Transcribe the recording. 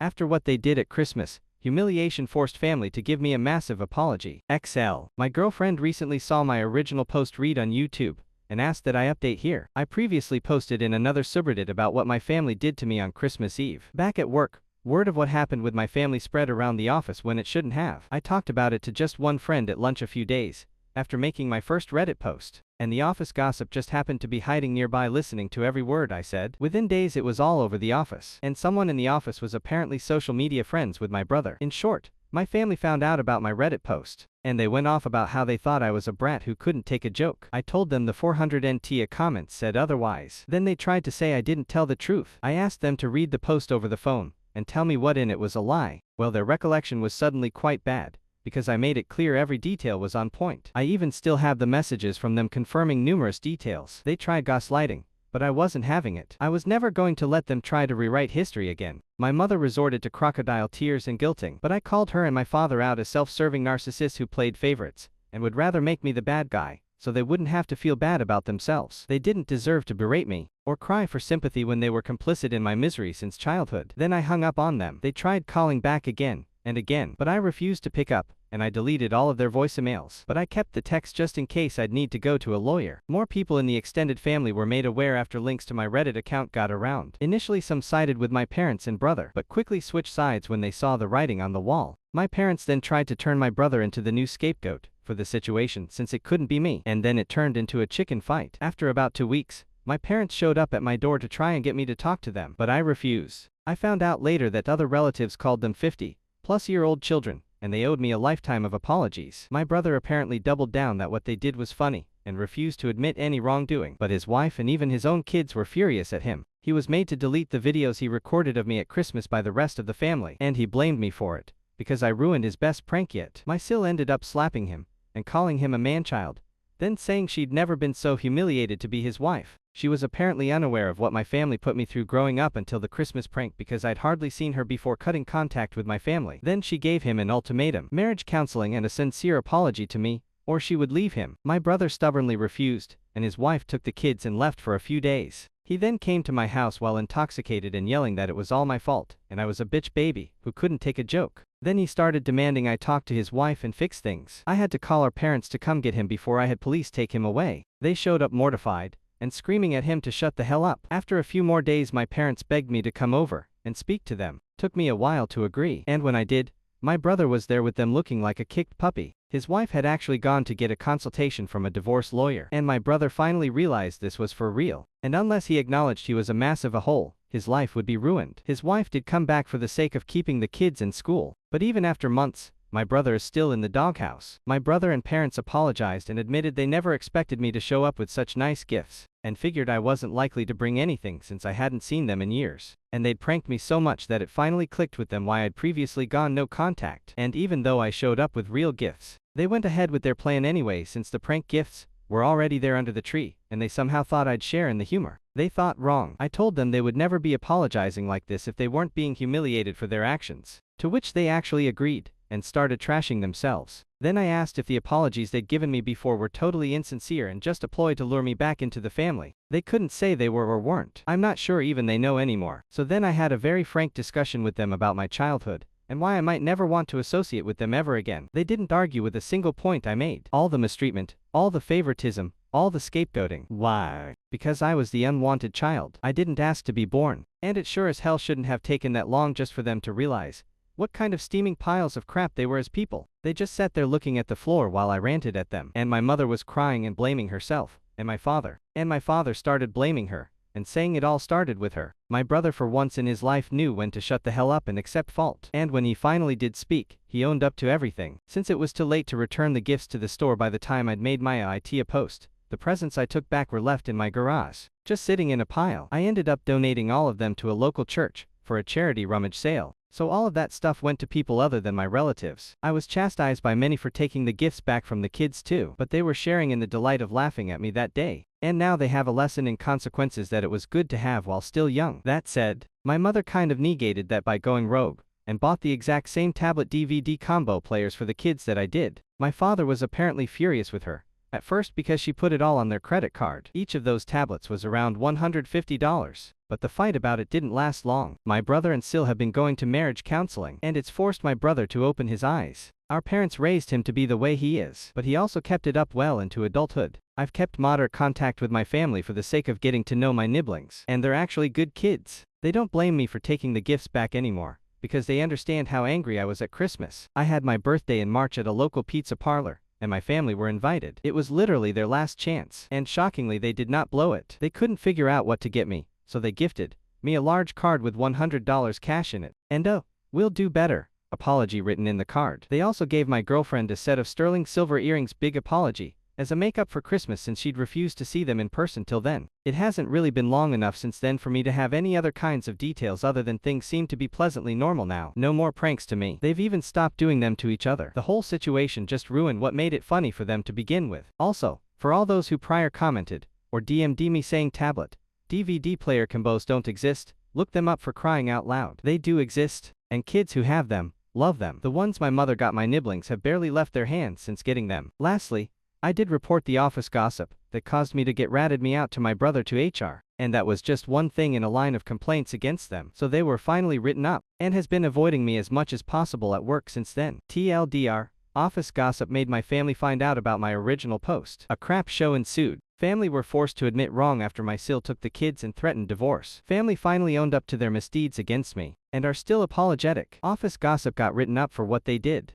After what they did at Christmas, humiliation forced family to give me a massive apology. XL. My girlfriend recently saw my original post read on YouTube and asked that I update here. I previously posted in another subreddit about what my family did to me on Christmas Eve. Back at work, word of what happened with my family spread around the office when it shouldn't have. I talked about it to just one friend at lunch a few days after making my first Reddit post, and the office gossip just happened to be hiding nearby listening to every word I said. Within days it was all over the office, and someone in the office was apparently social media friends with my brother. In short, my family found out about my Reddit post, and they went off about how they thought I was a brat who couldn't take a joke. I told them the 400 NT comments said otherwise. Then they tried to say I didn't tell the truth. I asked them to read the post over the phone and tell me what in it was a lie. Well, their recollection was suddenly quite bad, because I made it clear every detail was on point. I even still have the messages from them confirming numerous details. They tried gaslighting, but I wasn't having it. I was never going to let them try to rewrite history again. My mother resorted to crocodile tears and guilting, but I called her and my father out as self-serving narcissists who played favorites and would rather make me the bad guy, so they wouldn't have to feel bad about themselves. They didn't deserve to berate me or cry for sympathy when they were complicit in my misery since childhood. Then I hung up on them. They tried calling back again and again, but I refused to pick up, and I deleted all of their voicemails. But I kept the text just in case I'd need to go to a lawyer. More people in the extended family were made aware after links to my Reddit account got around. Initially some sided with my parents and brother, but quickly switched sides when they saw the writing on the wall. My parents then tried to turn my brother into the new scapegoat for the situation since it couldn't be me, and then it turned into a chicken fight. After about 2 weeks, my parents showed up at my door to try and get me to talk to them, but I refused. I found out later that other relatives called them 50-plus-year-old children, and they owed me a lifetime of apologies. My brother apparently doubled down that what they did was funny, and refused to admit any wrongdoing, but his wife and even his own kids were furious at him. He was made to delete the videos he recorded of me at Christmas by the rest of the family, and he blamed me for it, because I ruined his best prank yet. My sil ended up slapping him, and calling him a man-child, then saying she'd never been so humiliated to be his wife. She was apparently unaware of what my family put me through growing up until the Christmas prank, because I'd hardly seen her before cutting contact with my family. Then she gave him an ultimatum, marriage counseling and a sincere apology to me, or she would leave him. My brother stubbornly refused, and his wife took the kids and left for a few days. He then came to my house while intoxicated and yelling that it was all my fault, and I was a bitch baby who couldn't take a joke. Then he started demanding I talk to his wife and fix things. I had to call our parents to come get him before I had police take him away. They showed up mortified and screaming at him to shut the hell up. After a few more days my parents begged me to come over and speak to them. Took me a while to agree, and when I did, my brother was there with them looking like a kicked puppy. His wife had actually gone to get a consultation from a divorce lawyer, and my brother finally realized this was for real, and unless he acknowledged he was a massive a-hole, his life would be ruined. His wife did come back for the sake of keeping the kids in school, but even after months, my brother is still in the doghouse. My brother and parents apologized and admitted they never expected me to show up with such nice gifts, and figured I wasn't likely to bring anything since I hadn't seen them in years. And they'd pranked me so much that it finally clicked with them why I'd previously gone no contact. And even though I showed up with real gifts, they went ahead with their plan anyway since the prank gifts were already there under the tree, and they somehow thought I'd share in the humor. They thought wrong. I told them they would never be apologizing like this if they weren't being humiliated for their actions, to which they actually agreed and started trashing themselves. Then I asked if the apologies they'd given me before were totally insincere and just a ploy to lure me back into the family. They couldn't say they were or weren't. I'm not sure even they know anymore. So then I had a very frank discussion with them about my childhood, and why I might never want to associate with them ever again. They didn't argue with a single point I made. All the mistreatment, all the favoritism, all the scapegoating. Why? Because I was the unwanted child. I didn't ask to be born. And it sure as hell shouldn't have taken that long just for them to realize what kind of steaming piles of crap they were as people. They just sat there looking at the floor while I ranted at them. And my mother was crying and blaming herself, and my father started blaming her, and saying it all started with her. My brother for once in his life knew when to shut the hell up and accept fault. And when he finally did speak, he owned up to everything. Since it was too late to return the gifts to the store by the time I'd made my IT post, the presents I took back were left in my garage, just sitting in a pile. I ended up donating all of them to a local church for a charity rummage sale. So all of that stuff went to people other than my relatives. I was chastised by many for taking the gifts back from the kids too, but they were sharing in the delight of laughing at me that day. And now they have a lesson in consequences that it was good to have while still young. That said, my mother kind of negated that by going rogue, and bought the exact same tablet DVD combo players for the kids that I did. My father was apparently furious with her, At first because she put it all on their credit card. Each of those tablets was around $150. But the fight about it didn't last long. My brother and Sil have been going to marriage counseling, and it's forced my brother to open his eyes. Our parents raised him to be the way he is, but he also kept it up well into adulthood. I've kept moderate contact with my family for the sake of getting to know my nibblings, and they're actually good kids. They don't blame me for taking the gifts back anymore, because they understand how angry I was at Christmas. I had my birthday in March at a local pizza parlor, and my family were invited. It was literally their last chance, and shockingly they did not blow it. They couldn't figure out what to get me, so they gifted me a large card with $100 cash in it, and a "we'll do better" apology written in the card. They also gave my girlfriend a set of sterling silver earrings, big apology, as a makeup for Christmas since she'd refused to see them in person till then. It hasn't really been long enough since then for me to have any other kinds of details other than things seem to be pleasantly normal now. No more pranks to me. They've even stopped doing them to each other. The whole situation just ruined what made it funny for them to begin with. Also, for all those who prior commented, or DM'd me saying tablet, DVD player combos don't exist, look them up for crying out loud. They do exist, and kids who have them, love them. The ones my mother got my nibblings have barely left their hands since getting them. Lastly, I did report the office gossip that caused me to get ratted me out to my brother to HR, and that was just one thing in a line of complaints against them, so they were finally written up, and has been avoiding me as much as possible at work since then. TLDR, office gossip made my family find out about my original post. A crap show ensued. Family were forced to admit wrong after my Sil took the kids and threatened divorce. Family finally owned up to their misdeeds against me, and are still apologetic. Office gossip got written up for what they did.